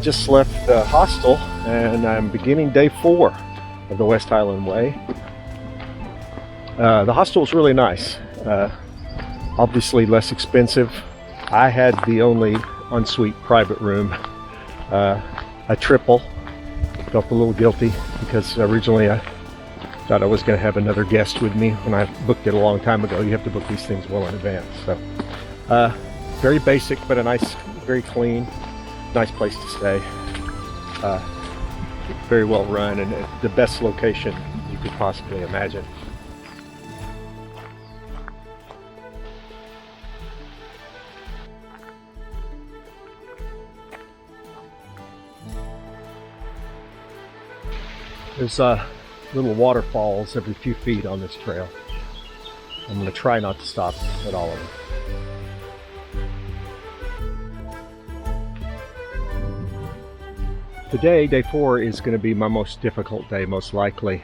just left the hostel and I'm beginning day 4 of the West Highland Way. The hostel is really nice, obviously less expensive. I had the only ensuite private room, a triple. Felt a little guilty because originally I thought I was going to have another guest with me when I booked it a long time ago. You have to book these things well in advance. So very basic, but a nice, very clean, nice place to stay. Very well run and the best location you could possibly imagine. There's little waterfalls every few feet on this trail. I'm going to try not to stop at all of them. Today, day 4, is going to be my most difficult day, most likely.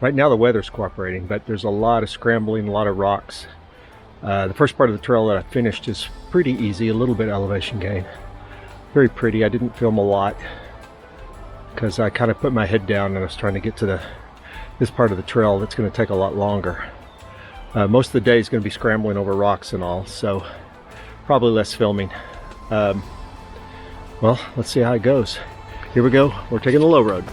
Right now the weather's cooperating, but there's a lot of scrambling, a lot of rocks. The first part of the trail that I finished is pretty easy, a little bit elevation gain. Very pretty. I didn't film a lot because I kind of put my head down and I was trying to get to this part of the trail that's going to take a lot longer. Most of the day is going to be scrambling over rocks and all, so probably less filming. Well, let's see how it goes. Here we go. We're taking the low road.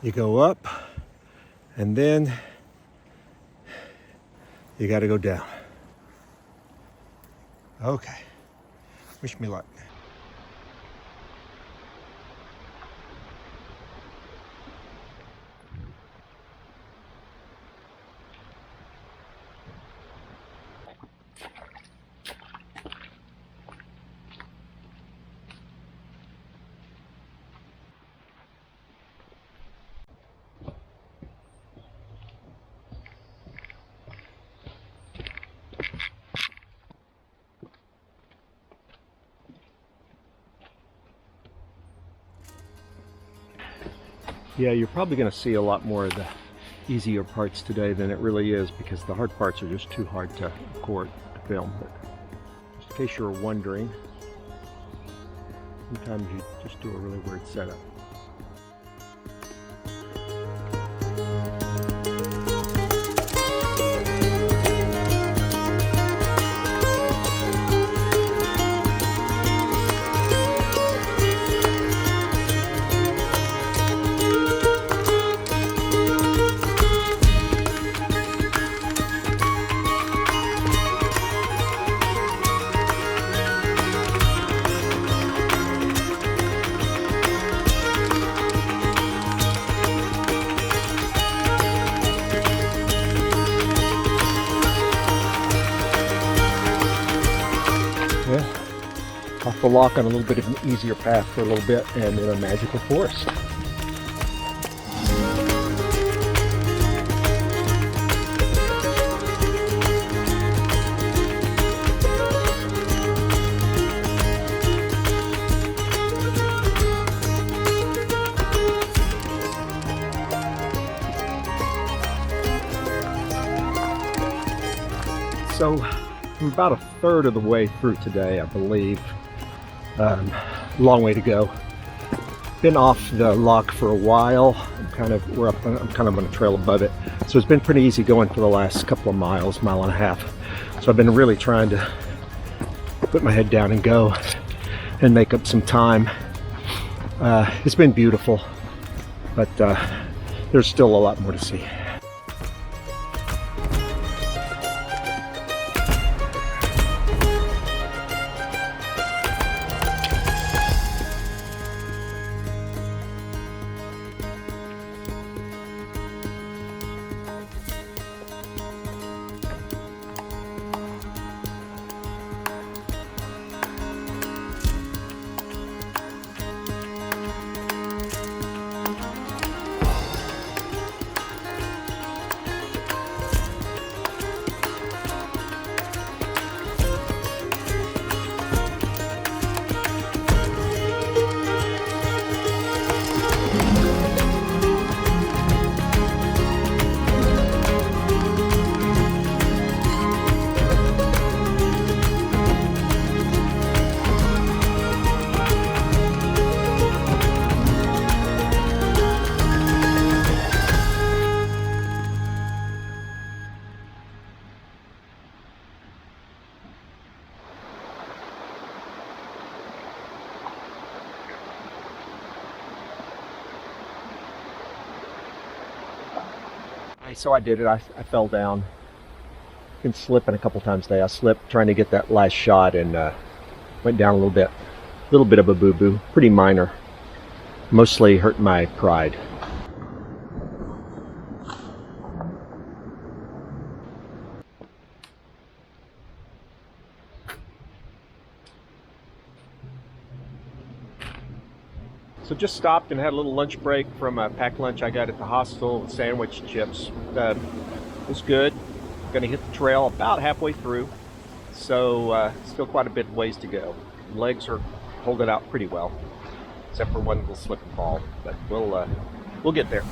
You go up and then you got to go down. Okay, wish me luck. Yeah, you're probably going to see a lot more of the easier parts today than it really is because the hard parts are just too hard to record, to film. But just in case you were wondering, sometimes you just do a really weird setup. Off the loch on a little bit of an easier path for a little bit and in a magical forest. So I'm about a third of the way through today, I believe. Long way to go. Been off the loch for a while. I'm kind of on a trail above it. So it's been pretty easy going for the last couple of miles, mile and a half. So I've been really trying to put my head down and go and make up some time. It's been beautiful, but there's still a lot more to see. So I did it. I fell down. Been slipping a couple times today. I slipped trying to get that last shot and went down a little bit. A little bit of a boo-boo. Pretty minor. Mostly hurt my pride. So just stopped and had a little lunch break from a packed lunch I got at the hostel with sandwich and chips. It was good. Going to hit the trail about halfway through, so still quite a bit of ways to go. Legs are holding out pretty well, except for one little slip and fall, but we'll get there.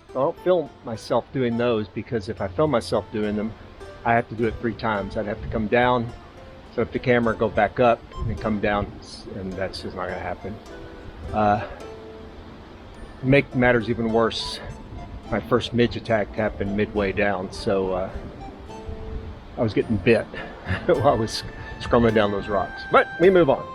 I don't film myself doing those because if I film myself doing them, I have to do it 3 times. I'd have to come down, set up the camera, go back up, and then come down, and that's just not going to happen. To make matters even worse, my first midge attack happened midway down, so I was getting bit while I was scrumming down those rocks. But we move on.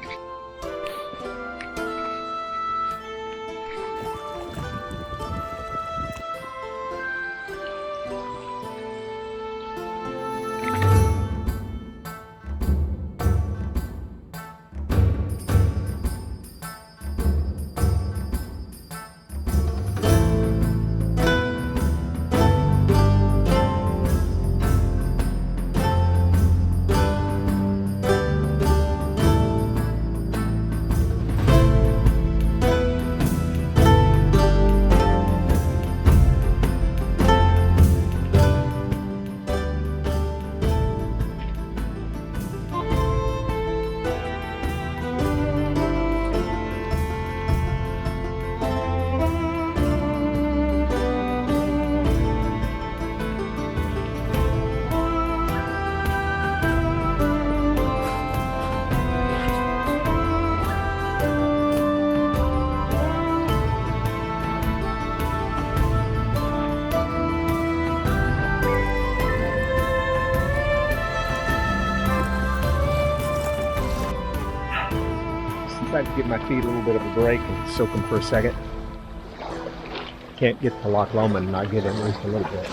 get my feet a little bit of a break and soak them for a second. Can't get to Loch Lomond and not get in at least a little bit.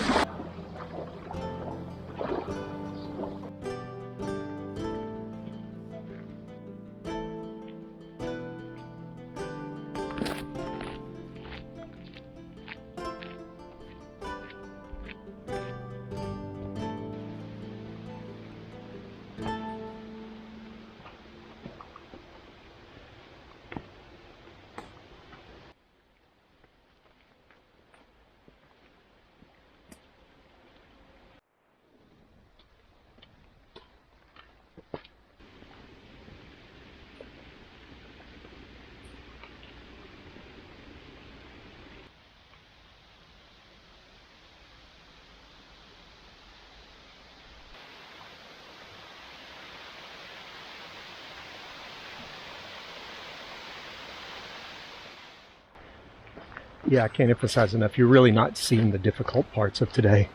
Yeah, I can't emphasize enough, you're really not seeing the difficult parts of today.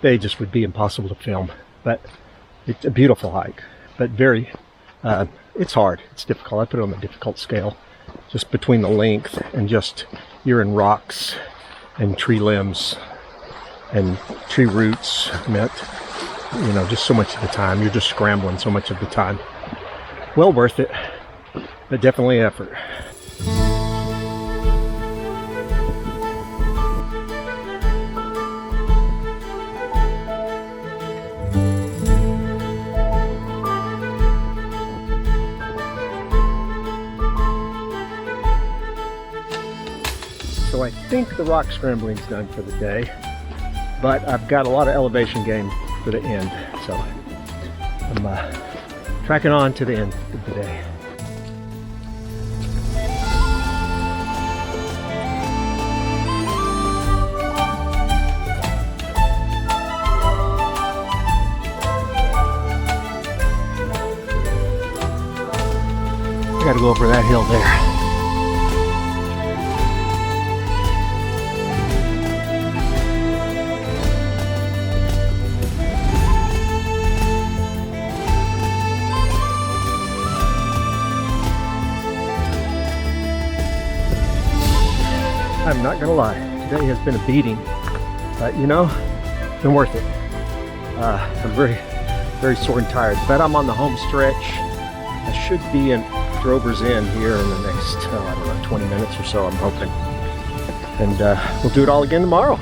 They just would be impossible to film, but it's a beautiful hike, but it's hard, it's difficult. I put it on the difficult scale, just between the length and just, you're in rocks and tree limbs and tree roots met, just so much of the time. You're just scrambling so much of the time. Well worth it, but definitely effort. So I think the rock scrambling's done for the day, but I've got a lot of elevation gain for the end, so I'm tracking on to the end of the day. I gotta go over that hill there. I'm not gonna lie, today has been a beating, but it's been worth it. I'm very sore and tired, but I'm on the home stretch. I should be in Drover's Inn here in the next, 20 minutes or so, I'm hoping. And we'll do it all again tomorrow.